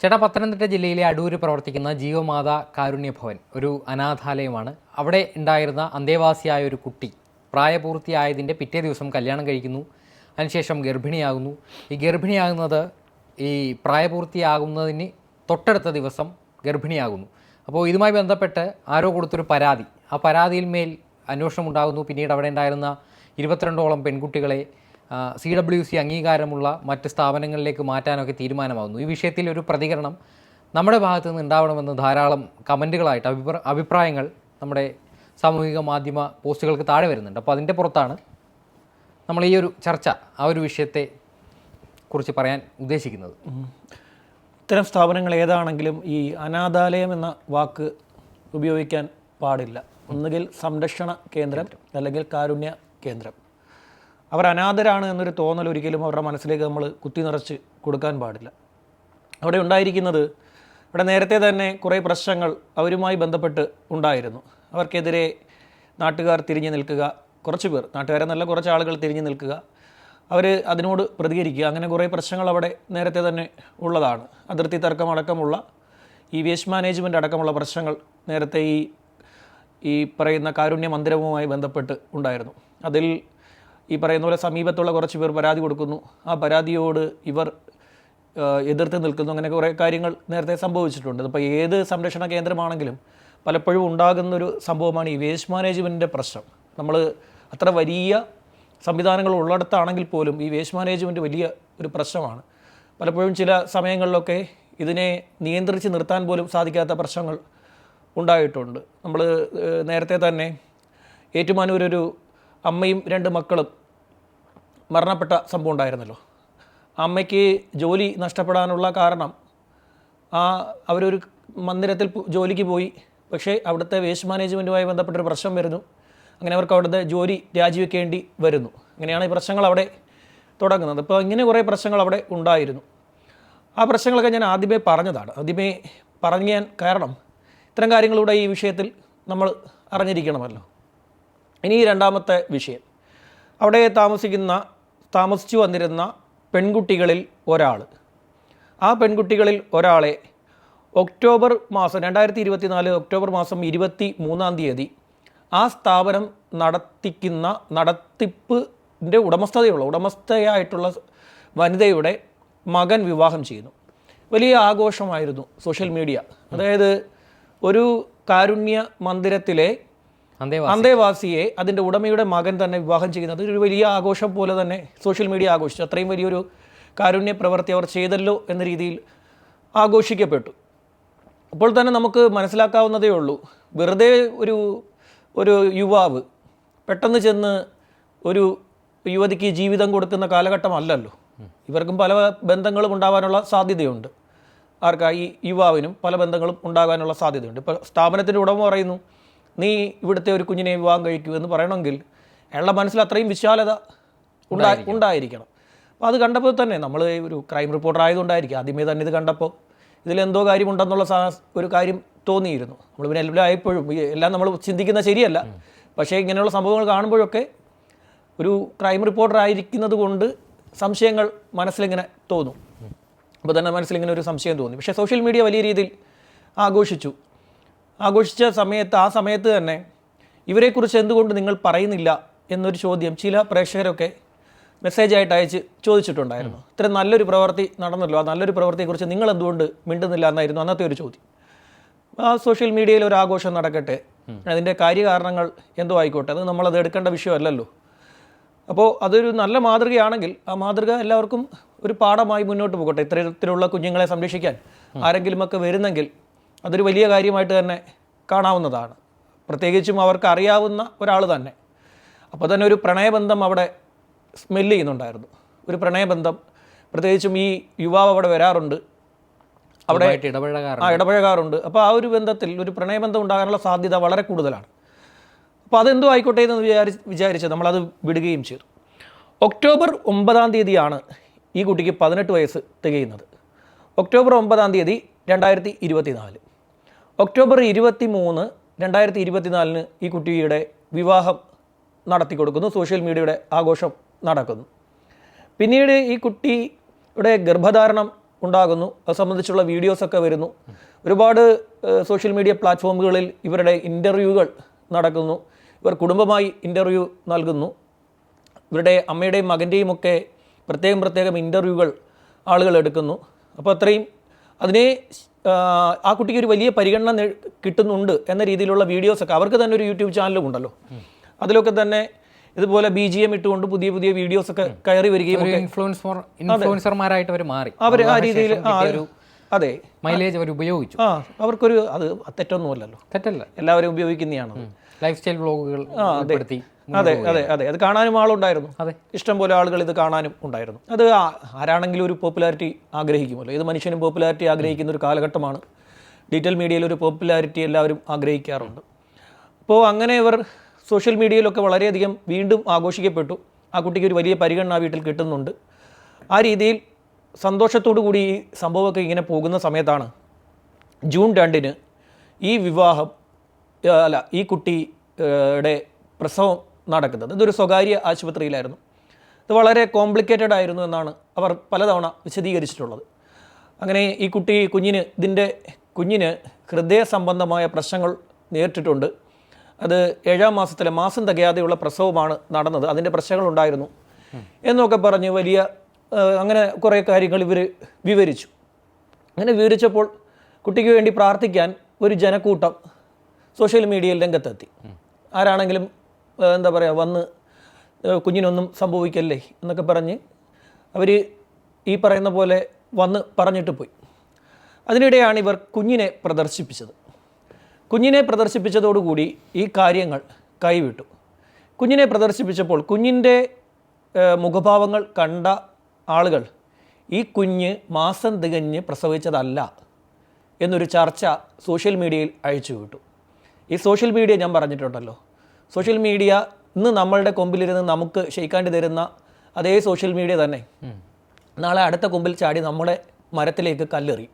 ചേട്ടാ, പത്തനംതിട്ട ജില്ലയിലെ അടൂര് പ്രവർത്തിക്കുന്ന ജീവമാതാ കാരുണ്യ ഭവൻ ഒരു അനാഥാലയമാണ്. അവിടെ ഉണ്ടായിരുന്ന അന്തേവാസിയായ ഒരു കുട്ടി പ്രായപൂർത്തിയായതിൻ്റെ പിറ്റേ ദിവസം കല്യാണം കഴിക്കുന്നു. അതിനുശേഷം ഗർഭിണിയാകുന്നു. ഈ ഗർഭിണിയാകുന്നത് ഈ പ്രായപൂർത്തിയാകുന്നതിന് തൊട്ടടുത്ത ദിവസം ഗർഭിണിയാകുന്നു. അപ്പോൾ ഇതുമായി ബന്ധപ്പെട്ട് ആരോ കൊടുത്തൊരു പരാതി, ആ പരാതിയിൽ മേൽ അന്വേഷണം ഉണ്ടാകുന്നു. പിന്നീട് അവിടെ ഉണ്ടായിരുന്ന 22ഓളം പെൺകുട്ടികളെ CWC അംഗീകാരമുള്ള മറ്റ് സ്ഥാപനങ്ങളിലേക്ക് മാറ്റാനൊക്കെ തീരുമാനമാകുന്നു. ഈ വിഷയത്തിൽ ഒരു പ്രതികരണം നമ്മുടെ ഭാഗത്തു നിന്ന് ഉണ്ടാവണമെന്ന് ധാരാളം കമൻറ്റുകളായിട്ട് അഭിപ്രായങ്ങൾ നമ്മുടെ സാമൂഹിക മാധ്യമ പോസ്റ്റുകൾക്ക് താഴെ വരുന്നുണ്ട്. അപ്പോൾ അതിൻ്റെ പുറത്താണ് നമ്മൾ ഈ ഒരു ചർച്ച, ആ ഒരു വിഷയത്തെ കുറിച്ച് പറയാൻ ഉദ്ദേശിക്കുന്നത്. ഇത്തരം സ്ഥാപനങ്ങൾ ഏതാണെങ്കിലും ഈ അനാഥാലയം എന്ന വാക്ക് ഉപയോഗിക്കാൻ പാടില്ല. ഒന്നുകിൽ സംരക്ഷണ കേന്ദ്രം അല്ലെങ്കിൽ കാരുണ്യ കേന്ദ്രം. അവർ അനാഥരാണ് എന്നൊരു തോന്നൽ ഒരിക്കലും അവരുടെ മനസ്സിലേക്ക് നമ്മൾ കുത്തി നിറച്ച് കൊടുക്കാൻ പാടില്ല. അവിടെ ഉണ്ടായിരിക്കുന്നത്, ഇവിടെ നേരത്തെ തന്നെ കുറേ പ്രശ്നങ്ങൾ അവരുമായി ബന്ധപ്പെട്ട് ഉണ്ടായിരുന്നു. അവർക്കെതിരെ നാട്ടുകാർ തിരിഞ്ഞു നിൽക്കുക, കുറച്ച് പേർ, നാട്ടുകാരെന്നല്ല കുറച്ച് ആളുകൾ തിരിഞ്ഞു നിൽക്കുക, അവർ അതിനോട് പ്രതികരിക്കുക, അങ്ങനെ കുറേ പ്രശ്നങ്ങൾ അവിടെ നേരത്തെ തന്നെ ഉള്ളതാണ്. അതിർത്തി തർക്കമടക്കമുള്ള ഈ വേസ്റ്റ് മാനേജ്മെൻറ്റ് അടക്കമുള്ള പ്രശ്നങ്ങൾ നേരത്തെ ഈ പറയുന്ന കാരുണ്യ മന്ദിരവുമായി ബന്ധപ്പെട്ട് ഉണ്ടായിരുന്നു. അതിൽ ഈ പറയുന്ന പോലെ സമീപത്തുള്ള കുറച്ച് പേർ പരാതി കൊടുക്കുന്നു, ആ പരാതിയോട് ഇവർ എതിർത്ത് നിൽക്കുന്നു, അങ്ങനെ കുറേ കാര്യങ്ങൾ നേരത്തെ സംഭവിച്ചിട്ടുണ്ട്. അപ്പോൾ ഏത് സംരക്ഷണ കേന്ദ്രമാണെങ്കിലും പലപ്പോഴും ഉണ്ടാകുന്നൊരു സംഭവമാണ് ഈ വേസ്റ്റ് മാനേജ്മെൻറ്റിൻ്റെ പ്രശ്നം. നമ്മൾ അത്ര വലിയ സംവിധാനങ്ങൾ ഉള്ളിടത്താണെങ്കിൽ പോലും ഈ വേസ്റ്റ് മാനേജ്മെൻറ്റ് വലിയ ഒരു പ്രശ്നമാണ്. പലപ്പോഴും ചില സമയങ്ങളിലൊക്കെ ഇതിനെ നിയന്ത്രിച്ച് നിർത്താൻ പോലും സാധിക്കാത്ത പ്രശ്നങ്ങൾ ഉണ്ടായിട്ടുണ്ട്. നമ്മൾ നേരത്തെ തന്നെ ഏറ്റുമാനൂരൊരു അമ്മയും 2 മക്കളും മരണപ്പെട്ട സംഭവം ഉണ്ടായിരുന്നല്ലോ. അമ്മയ്ക്ക് ജോലി നഷ്ടപ്പെടാനുള്ള കാരണം അവരൊരു മന്ദിരത്തിൽ ജോലിക്ക് പോയി, പക്ഷേ അവിടുത്തെ വേസ്റ്റ് മാനേജ്മെൻറ്റുമായി ബന്ധപ്പെട്ടൊരു പ്രശ്നം വരുന്നു. അങ്ങനെ അവർക്ക് അവിടുത്തെ ജോലി രാജിവെക്കേണ്ടി വരുന്നു. അങ്ങനെയാണ് ഈ പ്രശ്നങ്ങൾ അവിടെ തുടങ്ങുന്നത്. അപ്പോൾ ഇങ്ങനെ കുറേ പ്രശ്നങ്ങൾ അവിടെ ഉണ്ടായിരുന്നു. ആ പ്രശ്നങ്ങളൊക്കെ ഞാൻ ആദ്യമേ പറഞ്ഞതാണ്. ആദ്യമേ പറയാൻ കാരണം ഇത്തരം കാര്യങ്ങളിലൂടെ ഈ വിഷയത്തിൽ നമ്മൾ അറിഞ്ഞിരിക്കണമല്ലോ. ഇനി രണ്ടാമത്തെ വിഷയം, അവിടെ താമസിച്ചു വന്നിരുന്ന പെൺകുട്ടികളിൽ ഒരാൾ, ആ പെൺകുട്ടികളിൽ ഒരാളെ ഒക്ടോബർ മാസം 2024 ഒക്ടോബർ മാസം 23-ാം തീയതി ആ സ്ഥാപനം നടത്തിപ്പിൻ്റെ ഉടമസ്ഥയായിട്ടുള്ള വനിതയുടെ മകൻ വിവാഹം ചെയ്യുന്നു. വലിയ ആഘോഷമായിരുന്നു സോഷ്യൽ മീഡിയ. അതായത് ഒരു കാരുണ്യ മന്ദിരത്തിലെ അന്തേവാസിയെ അതിൻ്റെ ഉടമയുടെ മകൻ തന്നെ വിവാഹം ചെയ്യുന്നത് ഒരു വലിയ ആഘോഷം പോലെ തന്നെ സോഷ്യൽ മീഡിയ ആഘോഷിച്ചു. അത്രയും വലിയൊരു കാരുണ്യ പ്രവൃത്തി അവർ ചെയ്തല്ലോ എന്ന രീതിയിൽ ആഘോഷിക്കപ്പെട്ടു. അപ്പോൾ തന്നെ നമുക്ക് മനസ്സിലാക്കാവുന്നതേ ഉള്ളൂ, വെറുതെ ഒരു യുവാവ് പെട്ടെന്ന് ചെന്ന് ഒരു യുവതിക്ക് ജീവിതം കൊടുക്കുന്ന കാലഘട്ടമല്ലല്ലോ. ഇവർക്കും പല ബന്ധങ്ങളും ഉണ്ടാകാനുള്ള സാധ്യതയുണ്ട്. ഈ യുവാവിനും പല ബന്ധങ്ങളും ഉണ്ടാകാനുള്ള സാധ്യതയുണ്ട്. ഇപ്പോൾ സ്ഥാപനത്തിൻ്റെ ഉടമ പറയുന്നു, നീ ഇവിടുത്തെ ഒരു കുഞ്ഞിനെ വിവാഹം കഴിക്കൂ എന്ന് പറയണമെങ്കിൽ അയാളുടെ മനസ്സിൽ അത്രയും വിശാലത ഉണ്ടായിരിക്കണം. അപ്പോൾ അത് കണ്ടപ്പോൾ തന്നെ നമ്മൾ ഒരു ക്രൈം റിപ്പോർട്ടർ ആയതുകൊണ്ടായിരിക്കും ആദ്യമേ തന്നെ ഇത് കണ്ടപ്പോൾ ഇതിലെന്തോ കാര്യമുണ്ടെന്നുള്ള ഒരു കാര്യം തോന്നിയിരുന്നു. നമ്മൾ പിന്നെ എല്ലാം ആയപ്പോഴും എല്ലാം നമ്മൾ ചിന്തിക്കുന്നത് ശരിയല്ല, പക്ഷേ ഇങ്ങനെയുള്ള സംഭവങ്ങൾ കാണുമ്പോഴൊക്കെ ഒരു ക്രൈം റിപ്പോർട്ടർ ആയിരിക്കുന്നത് കൊണ്ട് സംശയങ്ങൾ മനസ്സിലിങ്ങനെ തോന്നും. അപ്പോൾ തന്നെ മനസ്സിലിങ്ങനെ ഒരു സംശയം തോന്നി. പക്ഷേ സോഷ്യൽ മീഡിയ വലിയ രീതിയിൽ ആഘോഷിച്ച സമയത്ത് തന്നെ ഇവരെക്കുറിച്ച് എന്തുകൊണ്ട് നിങ്ങൾ പറയുന്നില്ല എന്നൊരു ചോദ്യം ചില പ്രേക്ഷകരൊക്കെ മെസ്സേജായിട്ട് അയച്ച് ചോദിച്ചിട്ടുണ്ടായിരുന്നു. ഇത്രയും നല്ലൊരു പ്രവൃത്തി നടന്നല്ലോ, ആ നല്ലൊരു പ്രവൃത്തിയെക്കുറിച്ച് നിങ്ങൾ എന്തുകൊണ്ട് മിണ്ടുന്നില്ല എന്നായിരുന്നു അന്നത്തെ ഒരു ചോദ്യം. ആ സോഷ്യൽ മീഡിയയിൽ ഒരു ആഘോഷം നടക്കട്ടെ, അതിൻ്റെ കാര്യകാരണങ്ങൾ എന്തോ ആയിക്കോട്ടെ, അത് നമ്മളത് എടുക്കേണ്ട വിഷയമല്ലല്ലോ. അപ്പോൾ അതൊരു നല്ല മാതൃകയാണെങ്കിൽ ആ മാതൃക എല്ലാവർക്കും ഒരു പാഠമായി മുന്നോട്ട് പോകട്ടെ. ഇത്തരത്തിലുള്ള കുഞ്ഞുങ്ങളെ സംരക്ഷിക്കാൻ ആരെങ്കിലുമൊക്കെ വരുന്നെങ്കിൽ അതൊരു വലിയ കാര്യമായിട്ട് തന്നെ കാണാവുന്നതാണ്. പ്രത്യേകിച്ചും അവർക്ക് അറിയാവുന്ന ഒരാൾ തന്നെ. അപ്പോൾ തന്നെ ഒരു പ്രണയബന്ധം അവിടെ സ്മെല്ല് ചെയ്യുന്നുണ്ടായിരുന്നു. ഒരു പ്രണയബന്ധം, പ്രത്യേകിച്ചും ഈ യുവാവ് അവിടെ വരാറുണ്ട്, അവിടെ ഇടപഴകാറുണ്ട്. അപ്പോൾ ആ ഒരു ബന്ധത്തിൽ ഒരു പ്രണയബന്ധം ഉണ്ടാകാനുള്ള സാധ്യത വളരെ കൂടുതലാണ്. അപ്പോൾ അതെന്തോ ആയിക്കോട്ടെ എന്ന് വിചാരിച്ച് നമ്മളത് വിടുകയും ചെയ്തു. ഒക്ടോബർ 9-ാം തീയതിയാണ് ഈ കുട്ടിക്ക് 18 വയസ്സ് തികയുന്നത്. ഒക്ടോബർ 9-ാം തീയതി 2024. ഒക്ടോബർ 23, 2024 ഈ കുട്ടിയുടെ വിവാഹം നടത്തി കൊടുക്കുന്നു. സോഷ്യൽ മീഡിയയുടെ ആഘോഷം നടക്കുന്നു. പിന്നീട് ഈ കുട്ടിയുടെ ഗർഭധാരണം ഉണ്ടാകുന്നു. അത് സംബന്ധിച്ചുള്ള വീഡിയോസൊക്കെ വരുന്നു. ഒരുപാട് സോഷ്യൽ മീഡിയ പ്ലാറ്റ്ഫോമുകളിൽ ഇവരുടെ ഇൻ്റർവ്യൂകൾ നടക്കുന്നു. ഇവർ കുടുംബമായി ഇൻ്റർവ്യൂ നൽകുന്നു. ഇവരുടെ അമ്മയുടെയും മകൻ്റെയും ഒക്കെ പ്രത്യേകം ഇൻ്റർവ്യൂകൾ ആളുകൾ എടുക്കുന്നു. അപ്പോൾ അത്രയും അതിനെ ആ കുട്ടിക്ക് ഒരു വലിയ പരിഗണന കിട്ടുന്നുണ്ട് എന്ന രീതിയിലുള്ള വീഡിയോസൊക്കെ അവർക്ക് തന്നെ ഒരു യൂട്യൂബ് ചാനലും ഉണ്ടല്ലോ. അതിലൊക്കെ തന്നെ ഇതുപോലെ BGM ഇട്ടുകൊണ്ട് പുതിയ വീഡിയോസൊക്കെ കയറി വരികയും ഇൻഫ്ലുവൻസർമാരായിട്ട് അവർ മാറി. അവർ ആ രീതിയിൽ അതെ മൈലേജ് അവർ ഉപയോഗിച്ചു. അവർക്കൊരു അത് തെറ്റൊന്നുമല്ലല്ലോ, തെറ്റല്ല, എല്ലാവരും ഉപയോഗിക്കുന്നതാണ്. ലൈഫ് സ്റ്റൈൽ വ്ളോഗുകൾ അതെ അത് കാണാനും ആളുണ്ടായിരുന്നു. ഇഷ്ടംപോലെ ആളുകൾ ഇത് കാണാനും ഉണ്ടായിരുന്നു. അത് ആരാണെങ്കിലും ഒരു പോപ്പുലാരിറ്റി ആഗ്രഹിക്കുമല്ലോ. ഇത് മനുഷ്യനും പോപ്പുലാരിറ്റി ആഗ്രഹിക്കുന്ന ഒരു കാലഘട്ടമാണ്. ഡിജിറ്റൽ മീഡിയയിൽ ഒരു പോപ്പുലാരിറ്റി എല്ലാവരും ആഗ്രഹിക്കാറുണ്ട്. അപ്പോൾ അങ്ങനെ ഇവർ സോഷ്യൽ മീഡിയയിലൊക്കെ വളരെയധികം വീണ്ടും ആഘോഷിക്കപ്പെട്ടു. ആ കുട്ടിക്ക് ഒരു വലിയ പരിഗണന വീട്ടിൽ കിട്ടുന്നുണ്ട്. ആ രീതിയിൽ സന്തോഷത്തോടു കൂടി ഈ സംഭവമൊക്കെ ഇങ്ങനെ പോകുന്ന സമയത്താണ് ജൂൺ 2 ഈ വിവാഹം ഈ കുട്ടിയുടെ പ്രസവം നടക്കുന്നത്. ഇതൊരു സ്വകാര്യ ആശുപത്രിയിലായിരുന്നു. ഇത് വളരെ കോംപ്ലിക്കേറ്റഡ് ആയിരുന്നു എന്നാണ് അവർ പലതവണ വിശദീകരിച്ചിട്ടുള്ളത്. അങ്ങനെ ഈ കുഞ്ഞിന് ഹൃദയ സംബന്ധമായ പ്രശ്നങ്ങൾ നേരിട്ടിട്ടുണ്ട്. അത് 7-ാം മാസത്തിലെ മാസം തികയാതെയുള്ള പ്രസവമാണ് നടന്നത്. അതിൻ്റെ പ്രശ്നങ്ങളുണ്ടായിരുന്നു എന്നൊക്കെ പറഞ്ഞ് അങ്ങനെ കുറേ കാര്യങ്ങൾ ഇവർ വിവരിച്ചു. അങ്ങനെ വിവരിച്ചപ്പോൾ കുട്ടിക്ക് വേണ്ടി പ്രാർത്ഥിക്കാൻ ഒരു ജനക്കൂട്ടം സോഷ്യൽ മീഡിയയിൽ രംഗത്തെത്തി. ആരാണെങ്കിലും എന്താ പറയുക വന്ന് കുഞ്ഞിനൊന്നും സംഭവിക്കല്ലേ എന്നൊക്കെ പറഞ്ഞ് അവർ ഈ പറയുന്ന പോലെ വന്ന് പറഞ്ഞിട്ട് പോയി. അതിനിടെയാണ് ഇവർ കുഞ്ഞിനെ പ്രദർശിപ്പിച്ചത്. കുഞ്ഞിനെ പ്രദർശിപ്പിച്ചതോടുകൂടി ഈ കാര്യങ്ങൾ കൈവിട്ടു. കുഞ്ഞിനെ പ്രദർശിപ്പിച്ചപ്പോൾ കുഞ്ഞിൻ്റെ മുഖഭാവങ്ങൾ കണ്ട ആളുകൾ ഈ കുഞ്ഞ് മാസം തികഞ്ഞ് പ്രസവിച്ചതല്ല എന്നൊരു ചർച്ച സോഷ്യൽ മീഡിയയിൽ അഴിച്ചുവിട്ടു. ഈ സോഷ്യൽ മീഡിയ ഞാൻ പറഞ്ഞിട്ടുണ്ടല്ലോ, സോഷ്യൽ മീഡിയ ഇന്ന് നമ്മളുടെ കൊമ്പിലിരുന്ന് നമുക്ക് ഷെയ്ക്കാണ്ടി തരുന്ന അതേ സോഷ്യൽ മീഡിയ തന്നെ നാളെ അടുത്ത കൊമ്പിൽ ചാടി നമ്മുടെ മരത്തിലേക്ക് കല്ലെറിയും.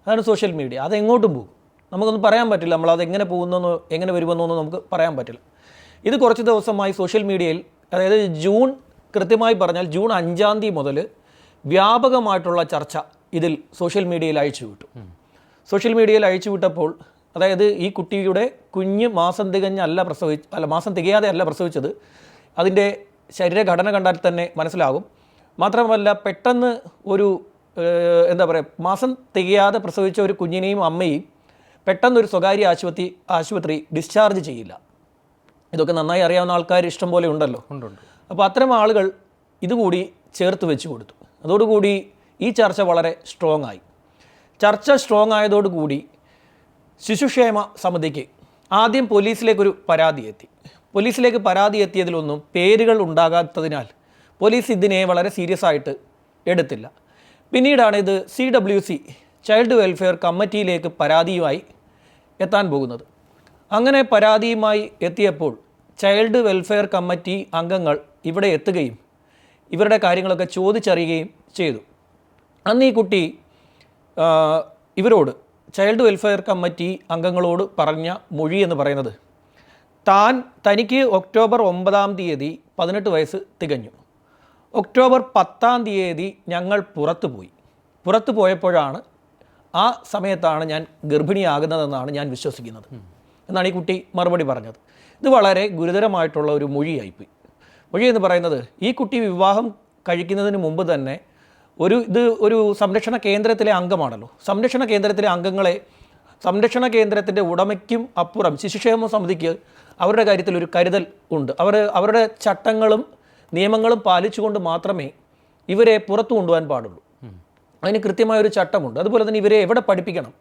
അതാണ് സോഷ്യൽ മീഡിയ. അതെങ്ങോട്ടും പോകും, നമുക്കൊന്നും പറയാൻ പറ്റില്ല. നമ്മളത് എങ്ങനെ പോകുന്നോ എങ്ങനെ വരുമെന്നൊന്നും നമുക്ക് പറയാൻ പറ്റില്ല. ഇത് കുറച്ച് ദിവസമായി സോഷ്യൽ മീഡിയയിൽ, അതായത് കൃത്യമായി പറഞ്ഞാൽ ജൂൺ 5-ാം തീയതി മുതൽ വ്യാപകമായിട്ടുള്ള ചർച്ച ഇതിൽ സോഷ്യൽ മീഡിയയിൽ അഴിച്ചുവിട്ടു. സോഷ്യൽ മീഡിയയിൽ അഴിച്ചുവിട്ടപ്പോൾ അതായത് ഈ കുട്ടിയുടെ കുഞ്ഞ് മാസം തികയാതെ അല്ല പ്രസവിച്ചത്. അതിൻ്റെ ശരീരഘടന കണ്ടാൽ തന്നെ മനസ്സിലാകും. മാത്രമല്ല പെട്ടെന്ന് ഒരു മാസം തികയാതെ പ്രസവിച്ച ഒരു കുഞ്ഞിനെയും അമ്മയും പെട്ടെന്നൊരു സ്വകാര്യ ആശുപത്രി ഡിസ്ചാർജ് ചെയ്യില്ല. ഇതൊക്കെ നന്നായി അറിയാവുന്ന ആൾക്കാർ ഇഷ്ടം പോലെ ഉണ്ടല്ലോ. അപ്പോൾ അത്തരം ആളുകൾ ഇതുകൂടി ചേർത്ത് വെച്ച് കൊടുത്തു. അതോടുകൂടി ഈ ചർച്ച വളരെ സ്ട്രോങ് ആയി. ചർച്ച സ്ട്രോങ് ആയതോടുകൂടി ശിശുക്ഷേമ സമിതിക്ക് ആദ്യം പോലീസിലേക്കൊരു പരാതി എത്തി. പോലീസിലേക്ക് പരാതി എത്തിയതിലൊന്നും പേരുകൾ ഉണ്ടാകാത്തതിനാൽ പോലീസ് ഇതിനെ വളരെ സീരിയസ് ആയിട്ട് എടുത്തില്ല. പിന്നീടാണ് ഇത് CWC ചൈൽഡ് വെൽഫെയർ കമ്മിറ്റിയിലേക്ക് പരാതിയുമായി എത്താൻ പോകുന്നത്. അങ്ങനെ പരാതിയുമായി എത്തിയപ്പോൾ ചൈൽഡ് വെൽഫെയർ കമ്മിറ്റി അംഗങ്ങൾ ഇവിടെ എത്തുകയും ഇവരുടെ കാര്യങ്ങളൊക്കെ ചോദിച്ചറിയുകയും ചെയ്തു. അന്ന് ഈ കുട്ടി ഇവരോട് ചൈൽഡ് വെൽഫെയർ കമ്മിറ്റി അംഗങ്ങളോട് പറഞ്ഞ മൊഴി എന്ന് പറയുന്നത്, തനിക്ക് ഒക്ടോബർ 9-ാം തീയതി 18 വയസ്സ് തികഞ്ഞു. ഒക്ടോബർ 10-ാം തീയതി ഞങ്ങൾ പുറത്തു പോയപ്പോഴാണ് ആ സമയത്താണ് ഞാൻ ഗർഭിണിയാകുന്നതെന്നാണ് ഞാൻ വിശ്വസിക്കുന്നത് എന്നാണ് ഈ കുട്ടി മറുപടി പറഞ്ഞത്. ഇത് വളരെ ഗുരുതരമായിട്ടുള്ള ഒരു മൊഴിയായിപ്പോയി. മൊഴി എന്ന് പറയുന്നത്, ഈ കുട്ടി വിവാഹം കഴിക്കുന്നതിന് മുമ്പ് തന്നെ ഒരു സംരക്ഷണ കേന്ദ്രത്തിലെ അംഗമാണല്ലോ. സംരക്ഷണ കേന്ദ്രത്തിലെ അംഗങ്ങളെ സംരക്ഷണ കേന്ദ്രത്തിൻ്റെ ഉടമയ്ക്കും അപ്പുറം ശിശുക്ഷേമ സമിതിക്ക് അവരുടെ കാര്യത്തിൽ ഒരു കരുതൽ ഉണ്ട്. അവരുടെ ചട്ടങ്ങളും നിയമങ്ങളും പാലിച്ചുകൊണ്ട് മാത്രമേ ഇവരെ പുറത്തു കൊണ്ടുപോകാൻ പാടുള്ളൂ. അതിന് കൃത്യമായൊരു ചട്ടമുണ്ട്. അതുപോലെ തന്നെ ഇവരെ എവിടെ പഠിപ്പിക്കണം,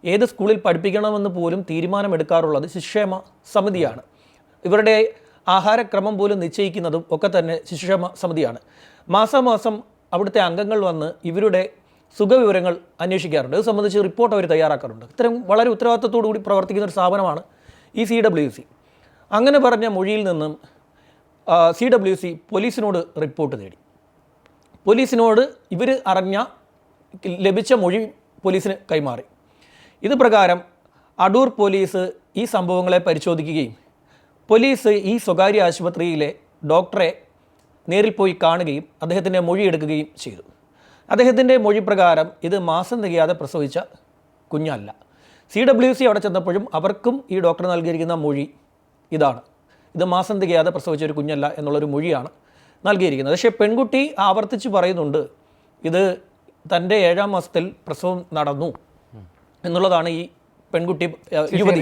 ഏത് സ്കൂളിൽ പഠിപ്പിക്കണമെന്ന് പോലും തീരുമാനമെടുക്കാറുള്ളത് ശിശുക്ഷേമ സമിതിയാണ്. ഇവരുടെ ആഹാരക്രമം പോലും നിശ്ചയിക്കുന്നതും ഒക്കെ തന്നെ ശിശുക്ഷേമ സമിതിയാണ്. മാസാമാസം അവിടുത്തെ അംഗങ്ങൾ വന്ന് ഇവരുടെ സുഖവിവരങ്ങൾ അന്വേഷിക്കാറുണ്ട്. ഇത് സംബന്ധിച്ച് റിപ്പോർട്ട് അവർ തയ്യാറാക്കാറുണ്ട്. ഇത്തരം വളരെ ഉത്തരവാദിത്തത്തോടു കൂടി പ്രവർത്തിക്കുന്ന ഒരു സ്ഥാപനമാണ് ഈ CWC. അങ്ങനെ പറഞ്ഞ മൊഴിയിൽ നിന്നും CWC പോലീസിനോട് റിപ്പോർട്ട് നേടി. പോലീസിനോട് ഇവർ ലഭിച്ച മൊഴി പോലീസിന് കൈമാറി. ഇത് പ്രകാരം അടൂർ പോലീസ് ഈ സംഭവങ്ങളെ പരിശോധിക്കുകയും പോലീസ് ഈ സ്വകാര്യ ആശുപത്രിയിലെ ഡോക്ടറെ നേരിൽ പോയി കാണുകയും അദ്ദേഹത്തിൻ്റെ മൊഴിയെടുക്കുകയും ചെയ്തു. അദ്ദേഹത്തിൻ്റെ മൊഴി പ്രകാരം ഇത് മാസം തികയാതെ പ്രസവിച്ച കുഞ്ഞല്ല. CWC അവിടെ ചെന്നപ്പോഴും അവർക്കും ഈ ഡോക്ടർ നൽകിയിരിക്കുന്ന മൊഴി ഇതാണ്, ഇത് മാസം തികയാതെ പ്രസവിച്ച ഒരു കുഞ്ഞല്ല എന്നുള്ളൊരു മൊഴിയാണ് നൽകിയിരിക്കുന്നത്. പക്ഷേ പെൺകുട്ടി ആവർത്തിച്ച് പറയുന്നുണ്ട് ഇത് തൻ്റെ 7ാം മാസത്തിൽ പ്രസവം നടന്നു എന്നുള്ളതാണ് ഈ പെൺകുട്ടി യുവതി.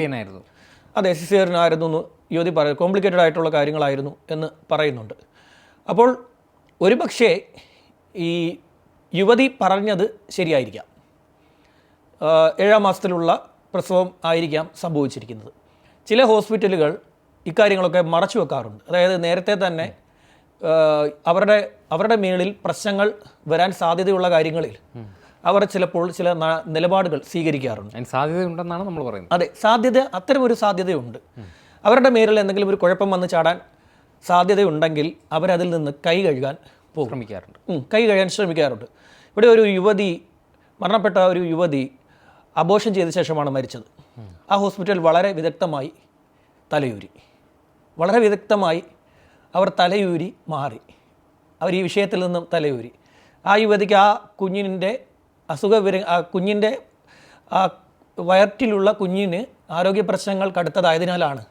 അതെ, സിസേറിയനായിരുന്നു എന്ന് യുവതി പറയുന്നത്, കോംപ്ലിക്കേറ്റഡ് ആയിട്ടുള്ള കാര്യങ്ങളായിരുന്നു എന്ന് പറയുന്നുണ്ട്. അപ്പോൾ ഒരുപക്ഷേ ഈ യുവതി പറഞ്ഞത് ശരിയായിരിക്കാം, 7ാം മാസത്തിലുള്ള പ്രസവം ആയിരിക്കാം സംഭവിച്ചിരിക്കുന്നത്. ചില ഹോസ്പിറ്റലുകൾ ഇക്കാര്യങ്ങളൊക്കെ മറച്ചു വെക്കാറുണ്ട്. അതായത് നേരത്തെ തന്നെ അവരുടെ മേളിൽ പ്രശ്നങ്ങൾ വരാൻ സാധ്യതയുള്ള കാര്യങ്ങളിൽ അവർ ചിലപ്പോൾ ചില നിലപാടുകൾ സ്വീകരിക്കാറുണ്ട്. സാധ്യതയുണ്ടെന്നാണ് നമ്മൾ പറയുന്നത്. അതെ, അത്തരമൊരു സാധ്യതയുണ്ട്. അവരുടെ മേലിൽ എന്തെങ്കിലും ഒരു കുഴപ്പം വന്ന് ചാടാൻ സാധ്യതയുണ്ടെങ്കിൽ അവരതിൽ നിന്ന് കൈ കഴുകാൻ ശ്രമിക്കാറുണ്ട്. ഇവിടെ ഒരു യുവതി, മരണപ്പെട്ട ഒരു യുവതി അബോർഷൻ ചെയ്ത ശേഷമാണ് മരിച്ചത്. ആ ഹോസ്പിറ്റൽ വളരെ വിദഗ്ധമായി അവർ തലയൂരി മാറി. അവർ ഈ വിഷയത്തിൽ നിന്നും തലയൂരി. ആ യുവതിക്ക് ആ കുഞ്ഞിൻ്റെ കുഞ്ഞിൻ്റെ ആ വയറ്റിലുള്ള കുഞ്ഞിന് ആരോഗ്യ പ്രശ്നങ്ങൾ കടുത്തതായതിനാലാണ്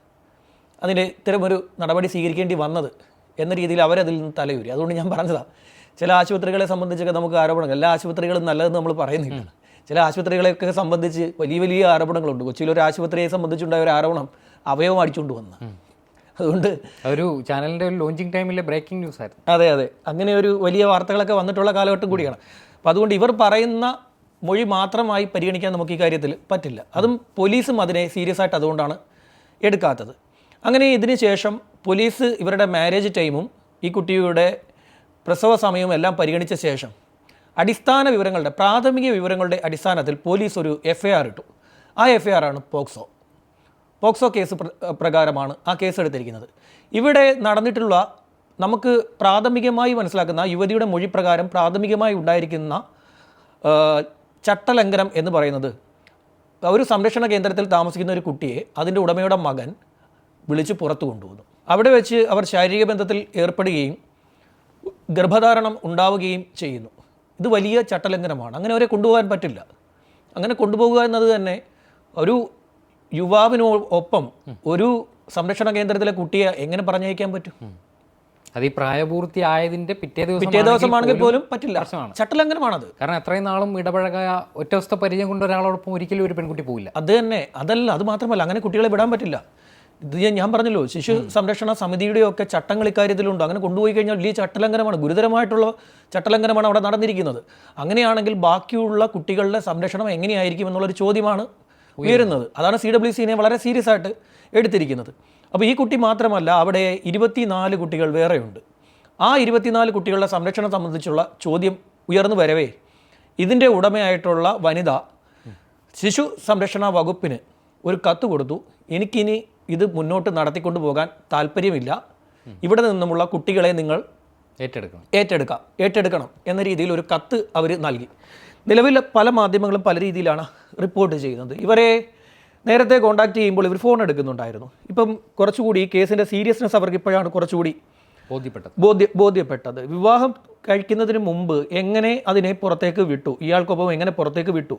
അതിന് ഇത്തരമൊരു നടപടി സ്വീകരിക്കേണ്ടി വന്നത് എന്ന രീതിയിൽ അവരതിൽ നിന്ന് തലയൂരി. അതുകൊണ്ട് ഞാൻ പറഞ്ഞതാണ്, ചില ആശുപത്രികളെ സംബന്ധിച്ചൊക്കെ നമുക്ക് ആരോപണങ്ങൾ, എല്ലാ ആശുപത്രികളും നല്ലതെന്ന് നമ്മൾ പറയുന്നില്ല. ചില ആശുപത്രികളെയൊക്കെ സംബന്ധിച്ച് വലിയ ആരോപണങ്ങളുണ്ട്. കൊച്ചിയിലൊരു ആശുപത്രിയെ സംബന്ധിച്ചുണ്ടായ ഒരു ആരോപണം അവയവം അടിച്ചുകൊണ്ട് വന്ന, അതുകൊണ്ട് ഒരു ചാനലിൻ്റെ ഒരു ലോഞ്ചിങ് ടൈമിലെ ബ്രേക്കിംഗ് ന്യൂസ് ആയിരുന്നു. അതെ, അങ്ങനെ ഒരു വലിയ വാർത്തകളൊക്കെ വന്നിട്ടുള്ള കാലഘട്ടം കൂടിയാണ്. അപ്പോൾ അതുകൊണ്ട് ഇവർ പറയുന്ന മൊഴി മാത്രമായി പരിഗണിക്കാൻ നമുക്ക് ഈ കാര്യത്തിൽ പറ്റില്ല. അതും പോലീസും അതിനെ സീരിയസ് ആയിട്ട് അതുകൊണ്ടാണ് എടുക്കാത്തത്. അങ്ങനെ ഇതിന് ശേഷം പോലീസ് ഇവരുടെ മാരേജ് ടൈമും ഈ കുട്ടിയുടെ പ്രസവ സമയവും എല്ലാം പരിഗണിച്ച ശേഷം പ്രാഥമിക വിവരങ്ങളുടെ അടിസ്ഥാനത്തിൽ പോലീസ് ഒരു FIR ഇട്ടു. ആ FIR ആണ് പോക്സോ കേസ് പ്രകാരമാണ് ആ കേസ് എടുത്തിരിക്കുന്നത്. ഇവിടെ നടന്നിട്ടുള്ള നമുക്ക് പ്രാഥമികമായി മനസ്സിലാക്കുന്ന യുവതിയുടെ മൊഴി പ്രകാരം പ്രാഥമികമായി ഉണ്ടായിരിക്കുന്ന ചട്ടലംഘനം എന്ന് പറയുന്നത്, ഒരു സംരക്ഷണ കേന്ദ്രത്തിൽ താമസിക്കുന്ന ഒരു കുട്ടിയെ അതിൻ്റെ ഉടമയുടെ മകൻ വിളിച്ച് പുറത്തു കൊണ്ടുപോകുന്നു. അവിടെ വെച്ച് അവർ ശാരീരിക ബന്ധത്തിൽ ഏർപ്പെടുകയും ഗർഭധാരണം ഉണ്ടാവുകയും ചെയ്യുന്നു. ഇത് വലിയ ചട്ടലംഘനമാണ്. അങ്ങനെ അവരെ കൊണ്ടുപോകാൻ പറ്റില്ല. അങ്ങനെ കൊണ്ടുപോകുക എന്നത് തന്നെ ഒരു യുവാവിനൊപ്പം ഒരു സംരക്ഷണ കേന്ദ്രത്തിലെ കുട്ടിയെ എങ്ങനെ പറഞ്ഞയക്കാൻ പറ്റും? അത് ഈ പ്രായപൂർത്തിയായതിൻ്റെ പിറ്റേ ദിവസമാണെങ്കിൽ പോലും പറ്റില്ല. ചട്ടലംഘനമാണത്. കാരണം അത്രയും നാളും ഇടപഴകായ ഒറ്റ ദിവസത്തെ പരിചയം കൊണ്ട് ഒരാളോടൊപ്പം ഒരിക്കലും ഒരു പെൺകുട്ടി പോവില്ല. അത് മാത്രമല്ല, അങ്ങനെ കുട്ടികളെ വിടാൻ പറ്റില്ല. ഇത് ഞാൻ പറഞ്ഞല്ലോ, ശിശു സംരക്ഷണ സമിതിയുടെയൊക്കെ ചട്ടങ്ങൾ ഇക്കാര്യത്തിലുണ്ട്. അങ്ങനെ കൊണ്ടുപോയി കഴിഞ്ഞാൽ വലിയ ചട്ടലംഘനമാണ്, ഗുരുതരമായിട്ടുള്ള ചട്ടലംഘനമാണ് അവിടെ നടന്നിരിക്കുന്നത്. അങ്ങനെയാണെങ്കിൽ ബാക്കിയുള്ള കുട്ടികളുടെ സംരക്ഷണം എങ്ങനെയായിരിക്കും എന്നുള്ളൊരു ചോദ്യമാണ് ഉയരുന്നത്. അതാണ് CWCനെ വളരെ സീരിയസ് ആയിട്ട് എടുത്തിരിക്കുന്നത്. അപ്പോൾ ഈ കുട്ടി മാത്രമല്ല, അവിടെ 24 കുട്ടികൾ വേറെയുണ്ട്. ആ 24 കുട്ടികളുടെ സംരക്ഷണം സംബന്ധിച്ചുള്ള ചോദ്യം ഉയർന്നു വരവേ ഇതിൻ്റെ ഉടമയായിട്ടുള്ള വനിത ശിശു സംരക്ഷണ വകുപ്പിന് ഒരു കത്ത് കൊടുത്തു. എനിക്കിനി ഇത് മുന്നോട്ട് നടത്തിക്കൊണ്ടു പോകാൻ താല്പര്യമില്ല, ഇവിടെ നിന്നുമുള്ള കുട്ടികളെ നിങ്ങൾ ഏറ്റെടുക്കണം എന്ന രീതിയിൽ ഒരു കത്ത് അവർ നൽകി. നിലവിൽ പല മാധ്യമങ്ങളും പല രീതിയിലാണ് റിപ്പോർട്ട് ചെയ്യുന്നത്. ഇവരെ നേരത്തെ കോൺടാക്ട് ചെയ്യുമ്പോൾ ഇവർ ഫോൺ എടുക്കുന്നുണ്ടായിരുന്നു. ഇപ്പം കുറച്ചുകൂടി ഈ കേസിൻ്റെ സീരിയസ്നെസ് അവർക്ക് ഇപ്പോഴാണ് കുറച്ചുകൂടി ബോധ്യപ്പെട്ടത്. വിവാഹം കഴിക്കുന്നതിന് മുമ്പ് എങ്ങനെ അതിനെ പുറത്തേക്ക് വിട്ടു, ഇയാൾക്കൊപ്പം എങ്ങനെ പുറത്തേക്ക് വിട്ടു,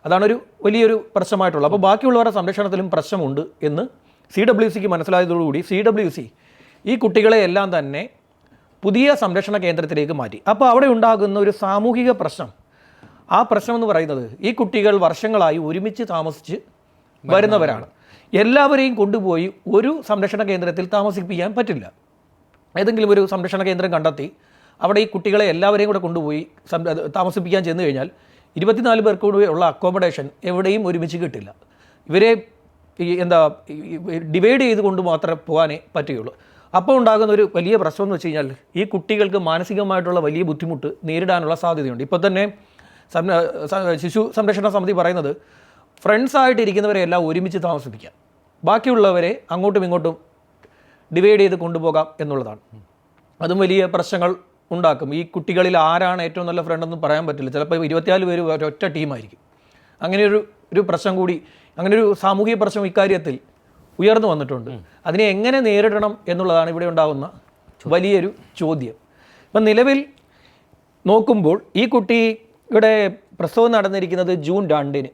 അതാണൊരു വലിയൊരു പ്രശ്നമായിട്ടുള്ളത്. അപ്പോൾ ബാക്കിയുള്ളവരുടെ സംരക്ഷണത്തിലും പ്രശ്നമുണ്ട് എന്ന് CWCക്ക് മനസ്സിലായതോടുകൂടി CWC ഈ കുട്ടികളെ എല്ലാം തന്നെ പുതിയ സംരക്ഷണ കേന്ദ്രത്തിലേക്ക് മാറ്റി. അപ്പോൾ അവിടെ ഉണ്ടാകുന്ന ഒരു സാമൂഹിക പ്രശ്നം, ആ പ്രശ്നം എന്ന് പറയുന്നത് ഈ കുട്ടികൾ വർഷങ്ങളായി ഒരുമിച്ച് താമസിച്ച് വരുന്നവരാണ്. എല്ലാവരെയും കൊണ്ടുപോയി ഒരു സംരക്ഷണ കേന്ദ്രത്തിൽ താമസിപ്പിക്കാൻ പറ്റില്ല. ഏതെങ്കിലും ഒരു സംരക്ഷണ കേന്ദ്രം കണ്ടെത്തി അവിടെ ഈ കുട്ടികളെ എല്ലാവരെയും കൂടെ കൊണ്ടുപോയി താമസിപ്പിക്കാൻ ചെന്ന് കഴിഞ്ഞാൽ 24 പേർക്ക് കൂടി ഉള്ള അക്കോമഡേഷൻ എവിടെയും ഒരുമിച്ച് കിട്ടില്ല. ഇവരെ ഡിവൈഡ് ചെയ്തുകൊണ്ട് മാത്രമേ പോകാനേ പറ്റുകയുള്ളൂ. അപ്പോൾ ഉണ്ടാകുന്ന ഒരു വലിയ പ്രശ്നം എന്ന് വെച്ച് കഴിഞ്ഞാൽ ഈ കുട്ടികൾക്ക് മാനസികമായിട്ടുള്ള വലിയ ബുദ്ധിമുട്ട് നേരിടാനുള്ള സാധ്യതയുണ്ട്. ഇപ്പോൾ തന്നെ ശിശു സംരക്ഷണ സമിതി പറയുന്നത് ഫ്രണ്ട്സായിട്ടിരിക്കുന്നവരെ എല്ലാം ഒരുമിച്ച് താമസിപ്പിക്കാം, ബാക്കിയുള്ളവരെ അങ്ങോട്ടും ഇങ്ങോട്ടും ഡിവൈഡ് ചെയ്ത് കൊണ്ടുപോകാം എന്നുള്ളതാണ്. അതും വലിയ പ്രശ്നങ്ങൾ ഉണ്ടാക്കും. ഈ കുട്ടികളിൽ ആരാണ് ഏറ്റവും നല്ല ഫ്രണ്ടെന്ന് പറയാൻ പറ്റില്ല. ചിലപ്പോൾ 24 പേര് ഒരൊറ്റ ടീമായിരിക്കും. അങ്ങനെയൊരു പ്രശ്നം കൂടി, അങ്ങനെയൊരു സാമൂഹിക പ്രശ്നം ഇക്കാര്യത്തിൽ ഉയർന്നു വന്നിട്ടുണ്ട്. അതിനെ എങ്ങനെ നേരിടണം എന്നുള്ളതാണ് ഇവിടെ ഉണ്ടാകുന്ന വലിയൊരു ചോദ്യം. ഇപ്പം നിലവിൽ നോക്കുമ്പോൾ ഈ കുട്ടിയുടെ പ്രസവം നടന്നിരിക്കുന്നത് ജൂൺ 2-ന്.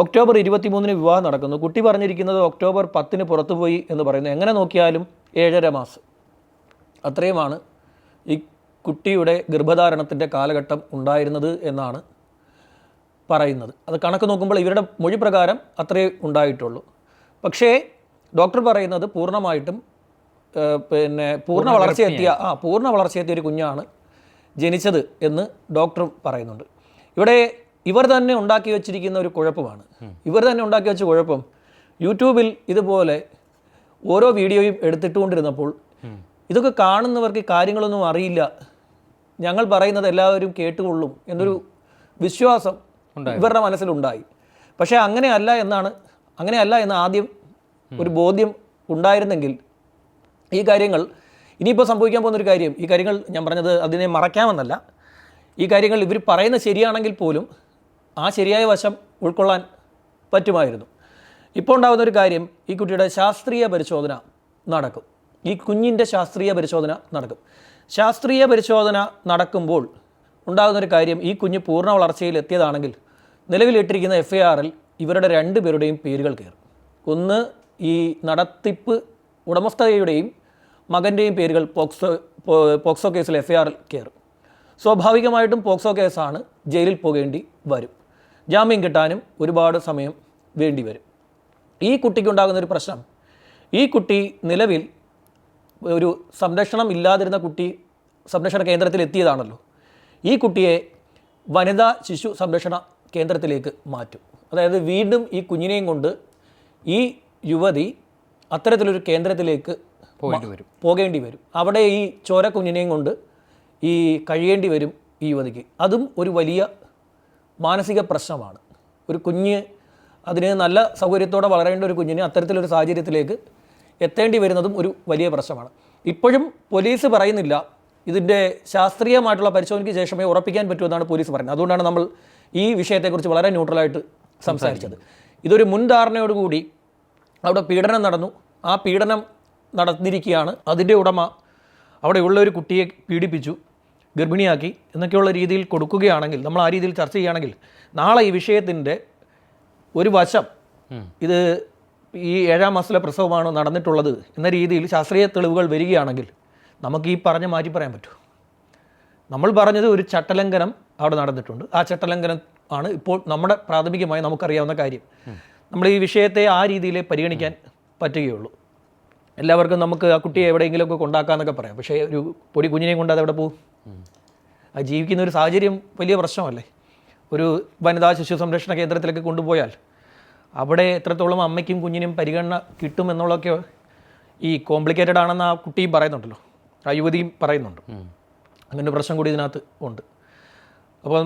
ഒക്ടോബർ 23-ന് വിവാഹം നടക്കുന്നു. കുട്ടി പറഞ്ഞിരിക്കുന്നത് ഒക്ടോബർ 10-ന് പുറത്തുപോയി എന്ന് പറയുന്നു. എങ്ങനെ നോക്കിയാലും 7.5 മാസം അത്രയുമാണ് ഈ കുട്ടിയുടെ ഗർഭധാരണത്തിൻ്റെ കാലഘട്ടം ഉണ്ടായിരുന്നത് എന്നാണ് പറയുന്നത്. അത് കണക്ക് നോക്കുമ്പോൾ ഇവരുടെ മൊഴി പ്രകാരം അത്രയേ ഉണ്ടായിട്ടുള്ളൂ. പക്ഷേ ഡോക്ടർ പറയുന്നത് പൂർണ്ണമായിട്ടും പൂർണ്ണ വളർച്ചയെത്തിയ ഒരു കുഞ്ഞാണ് ജനിച്ചത് എന്ന് ഡോക്ടർ പറയുന്നുണ്ട്. ഇവിടെ ഇവർ തന്നെ ഉണ്ടാക്കി വെച്ചിരിക്കുന്ന ഒരു കുഴപ്പമാണ്. ഇവർ തന്നെ ഉണ്ടാക്കി വെച്ച കുഴപ്പം, യൂട്യൂബിൽ ഇതുപോലെ ഓരോ വീഡിയോയും എടുത്തിട്ടുകൊണ്ടിരുന്നപ്പോൾ ഇതൊക്കെ കാണുന്നവർക്ക് കാര്യങ്ങളൊന്നും അറിയില്ല, ഞങ്ങൾ പറയുന്നത് എല്ലാവരും കേട്ടുകൊള്ളും എന്നൊരു വിശ്വാസം ഇവരുടെ മനസ്സിലുണ്ടായി. പക്ഷേ അങ്ങനെയല്ല എന്ന് ആദ്യം ഒരു ബോധ്യം ഉണ്ടായിരുന്നെങ്കിൽ ഈ കാര്യങ്ങൾ ഇനിയിപ്പോൾ സംഭവിക്കാൻ പോകുന്നൊരു കാര്യം, ഈ കാര്യങ്ങൾ ഞാൻ പറഞ്ഞത് അതിനെ മറയ്ക്കാമെന്നല്ല, ഈ കാര്യങ്ങൾ ഇവർ പറയുന്നത് ശരിയാണെങ്കിൽ പോലും ആ ശരിയായ വശം ഉൾക്കൊള്ളാൻ പറ്റുമായിരുന്നു. ഇപ്പോൾ ഉണ്ടാകുന്നൊരു കാര്യം, ഈ കുട്ടിയുടെ ശാസ്ത്രീയ പരിശോധന നടക്കും. ഈ കുഞ്ഞിൻ്റെ ശാസ്ത്രീയ പരിശോധന നടക്കും. ശാസ്ത്രീയ പരിശോധന നടക്കുമ്പോൾ ഉണ്ടാകുന്നൊരു കാര്യം, ഈ കുഞ്ഞ് പൂർണ്ണ വളർച്ചയിൽ എത്തിയതാണെങ്കിൽ നിലവിലിട്ടിരിക്കുന്ന FIR-ൽ ഇവരുടെ 2 പേരുടെയും പേരുകൾ കയറും. ഒന്ന് ഈ നടത്തിപ്പ് ഉടമസ്ഥതയുടെയും മകൻ്റെയും പേരുകൾ പോക്സോ കേസിൽ FIR-ൽ കയറും. സ്വാഭാവികമായിട്ടും പോക്സോ കേസാണ്, ജയിലിൽ പോകേണ്ടി വരും. ജാമ്യം കിട്ടാനും ഒരുപാട് സമയം വേണ്ടി വരും. ഈ കുട്ടിക്കുണ്ടാകുന്നൊരു പ്രശ്നം, ഈ കുട്ടി നിലവിൽ ഒരു സംരക്ഷണം ഇല്ലാതിരുന്ന കുട്ടി സംരക്ഷണ കേന്ദ്രത്തിൽ എത്തിയതാണല്ലോ. ഈ കുട്ടിയെ വനിതാ ശിശു സംരക്ഷണ കേന്ദ്രത്തിലേക്ക് മാറ്റും. അതായത് വീണ്ടും ഈ കുഞ്ഞിനെയും കൊണ്ട് ഈ യുവതി അത്തരത്തിലൊരു കേന്ദ്രത്തിലേക്ക് പോകേണ്ടി വരും. അവിടെ ഈ ചോര കുഞ്ഞിനെയും കൊണ്ട് ഈ കഴിയേണ്ടി വരും ഈ യുവതിക്ക്. അതും ഒരു വലിയ മാനസിക പ്രശ്നമാണ്. ഒരു കുഞ്ഞ്, അതിന് നല്ല സൗകര്യത്തോടെ വളരേണ്ട ഒരു കുഞ്ഞിന് അത്തരത്തിലൊരു സാഹചര്യത്തിലേക്ക് എത്തേണ്ടി വരുന്നതും ഒരു വലിയ പ്രശ്നമാണ്. ഇപ്പോഴും പോലീസ് പറയുന്നില്ല, ഇതിൻ്റെ ശാസ്ത്രീയമായിട്ടുള്ള പരിശോധനയ്ക്ക് ശേഷമേ ഉറപ്പിക്കാൻ പറ്റുമെന്നാണ് പോലീസ് പറയുന്നത്. അതുകൊണ്ടാണ് നമ്മൾ ഈ വിഷയത്തെക്കുറിച്ച് വളരെ ന്യൂട്രലായിട്ട് സംസാരിച്ചത്. ഇതൊരു മുൻധാരണയോടുകൂടി അവിടെ പീഡനം നടന്നു, ആ പീഡനം നടന്നിരിക്കുകയാണ്, അതിൻ്റെ ഉടമ അവിടെയുള്ള ഒരു കുട്ടിയെ പീഡിപ്പിച്ചു, ഗർഭിണിയാക്കി എന്നൊക്കെയുള്ള രീതിയിൽ കൊടുക്കുകയാണെങ്കിൽ, നമ്മൾ ആ രീതിയിൽ ചർച്ച ചെയ്യുകയാണെങ്കിൽ, നാളെ ഈ വിഷയത്തിൻ്റെ ഒരു വശം, ഇത് ഈ 7-ാം മാസത്തിലെ പ്രസവമാണ് നടന്നിട്ടുള്ളത് എന്ന രീതിയിൽ ശാസ്ത്രീയ തെളിവുകൾ വരികയാണെങ്കിൽ നമുക്ക് ഈ പറഞ്ഞ് മാറ്റി പറയാൻ പറ്റും. നമ്മൾ പറഞ്ഞത് ഒരു ചട്ടലംഘനം അവിടെ നടന്നിട്ടുണ്ട്. ആ ചട്ടലംഘനം ആണ് ഇപ്പോൾ നമ്മുടെ പ്രാഥമികമായി നമുക്കറിയാവുന്ന കാര്യം. നമ്മൾ ഈ വിഷയത്തെ ആ രീതിയിൽ പരിഗണിക്കാൻ പറ്റുകയുള്ളൂ. എല്ലാവർക്കും നമുക്ക് ആ കുട്ടിയെ എവിടെയെങ്കിലുമൊക്കെ കൊണ്ടാക്കാമെന്നൊക്കെ പറയാം. പക്ഷേ ഒരു പൊടി കുഞ്ഞിനെയും കൊണ്ട് അതെവിടെ പോകും? ആ ജീവിക്കുന്ന ഒരു സാഹചര്യം വലിയ പ്രശ്നമല്ലേ. ഒരു വനിതാ ശിശു സംരക്ഷണ കേന്ദ്രത്തിലേക്ക് കൊണ്ടുപോയാൽ അവിടെ എത്രത്തോളം അമ്മയ്ക്കും കുഞ്ഞിനും പരിഗണന കിട്ടുമെന്നുള്ളതൊക്കെ ഈ കോംപ്ലിക്കേറ്റഡ് ആണെന്ന് ആ കുട്ടിയും പറയുന്നുണ്ടല്ലോ, ആ യുവതിയും പറയുന്നുണ്ട്. അങ്ങനെ പ്രശ്നം കൂടി ഇതിനകത്ത് ഉണ്ട്. അപ്പം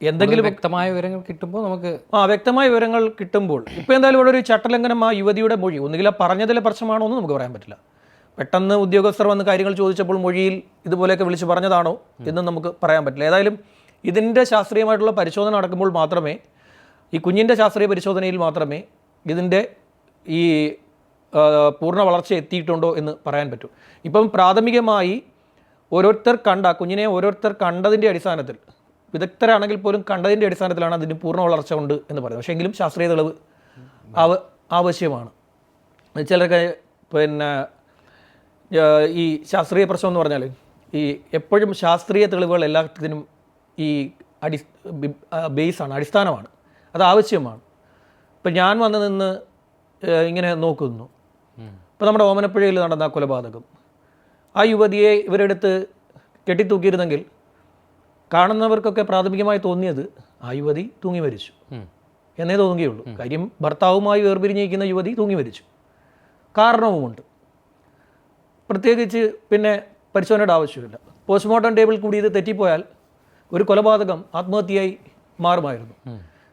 എന്തെങ്കിലും വ്യക്തമായ വിവരങ്ങൾ കിട്ടുമ്പോൾ നമുക്ക് വ്യക്തമായ വിവരങ്ങൾ കിട്ടുമ്പോൾ ഇപ്പോൾ എന്തായാലും ഇവിടെ ഒരു ചട്ടലംഘനം, ആ യുവതിയുടെ മൊഴി ഒന്നുകിൽ പറഞ്ഞതിലെ പ്രശ്നമാണോ എന്ന് നമുക്ക് പറയാൻ പറ്റില്ല. പെട്ടെന്ന് ഉദ്യോഗസ്ഥർ വന്ന് കാര്യങ്ങൾ ചോദിച്ചപ്പോൾ മൊഴിയിൽ ഇതുപോലെയൊക്കെ വിളിച്ച് പറഞ്ഞതാണോ എന്നും നമുക്ക് പറയാൻ പറ്റില്ല. ഏതായാലും ഇതിൻ്റെ ശാസ്ത്രീയമായിട്ടുള്ള പരിശോധന നടക്കുമ്പോൾ മാത്രമേ, ഈ കുഞ്ഞിൻ്റെ ശാസ്ത്രീയ പരിശോധനയിൽ മാത്രമേ ഇതിൻ്റെ ഈ പൂർണ്ണ വളർച്ച എത്തിയിട്ടുണ്ടോ എന്ന് പറയാൻ പറ്റൂ. ഇപ്പം പ്രാഥമികമായി കുഞ്ഞിനെ ഓരോരുത്തർ കണ്ടതിൻ്റെ അടിസ്ഥാനത്തിൽ, വിദഗ്ധരാണെങ്കിൽ പോലും കണ്ടതിൻ്റെ അടിസ്ഥാനത്തിലാണ് അതിന് പൂർണ്ണ വളർച്ച ഉണ്ട് എന്ന് പറയുന്നത്. പക്ഷേ എങ്കിലും ശാസ്ത്രീയ തെളിവ് ആവശ്യമാണ്. ചിലർക്ക് ഈ ശാസ്ത്രീയ പ്രശ്നം എന്ന് പറഞ്ഞാൽ, ഈ എപ്പോഴും ശാസ്ത്രീയ തെളിവുകൾ എല്ലാത്തിനും ഈ ബേസാണ്, അടിസ്ഥാനമാണ്, അത് ആവശ്യമാണ്. ഇപ്പം ഞാൻ വന്ന് നിന്ന് ഇങ്ങനെ നോക്കുന്നു, ഇപ്പോൾ നമ്മുടെ ഓമനപ്പുഴയിൽ നടന്ന കൊലപാതകം, ആ യുവതിയെ ഇവരെടുത്ത് കെട്ടിത്തൂക്കിയിരുന്നെങ്കിൽ കാണുന്നവർക്കൊക്കെ പ്രാഥമികമായി തോന്നിയത് ആ യുവതി തൂങ്ങി മരിച്ചു എന്നേ തോന്നുകയുള്ളൂ. കാര്യം ഭർത്താവുമായി വേർപിരിഞ്ഞിരിക്കുന്ന യുവതി തൂങ്ങി മരിച്ചു, കാരണവുമുണ്ട്. പ്രത്യേകിച്ച് പിന്നെ പരിശോധനയുടെ ആവശ്യമില്ല. പോസ്റ്റ്മോർട്ടം ടേബിൾ കൂടി ഇത് തെറ്റിപ്പോയാൽ ഒരു കൊലപാതകം ആത്മഹത്യയായി മാറുമായിരുന്നു.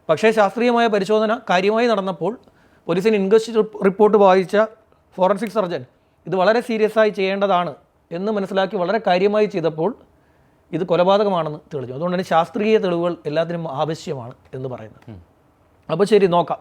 പക്ഷേ ശാസ്ത്രീയമായ പരിശോധന കാര്യമായി നടന്നപ്പോൾ പോലീസിന് ഇൻക്വസ്റ്റ് റിപ്പോർട്ട് വായിച്ച ഫോറൻസിക് സർജൻ ഇത് വളരെ സീരിയസ് ആയി ചെയ്യേണ്ടതാണ് എന്ന് മനസ്സിലാക്കി വളരെ കാര്യമായി ചെയ്തപ്പോൾ ഇത് കൊലപാതകമാണെന്ന് തെളിഞ്ഞു. അതുകൊണ്ട് തന്നെ ശാസ്ത്രീയ തെളിവുകൾ എല്ലാത്തിനും ആവശ്യമാണ് എന്ന് പറയുന്നത്. അപ്പോൾ ശരി, നോക്കാം.